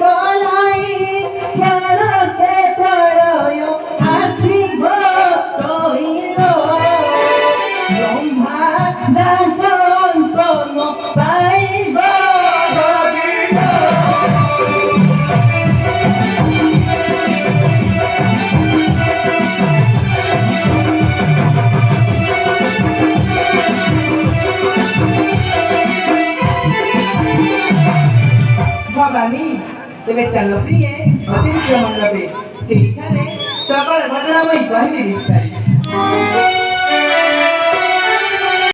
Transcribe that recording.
কলাই খেলতে প্রলয় আসিব রইল ব্রহ্মা দাসন্তন পাইব রইল। ভবানী তেবে চাল প্রিয়ে অচিন্ত্য মণ্ডপে সেইখানে সকল ঘটনাময় কহিবে বিস্তারিত।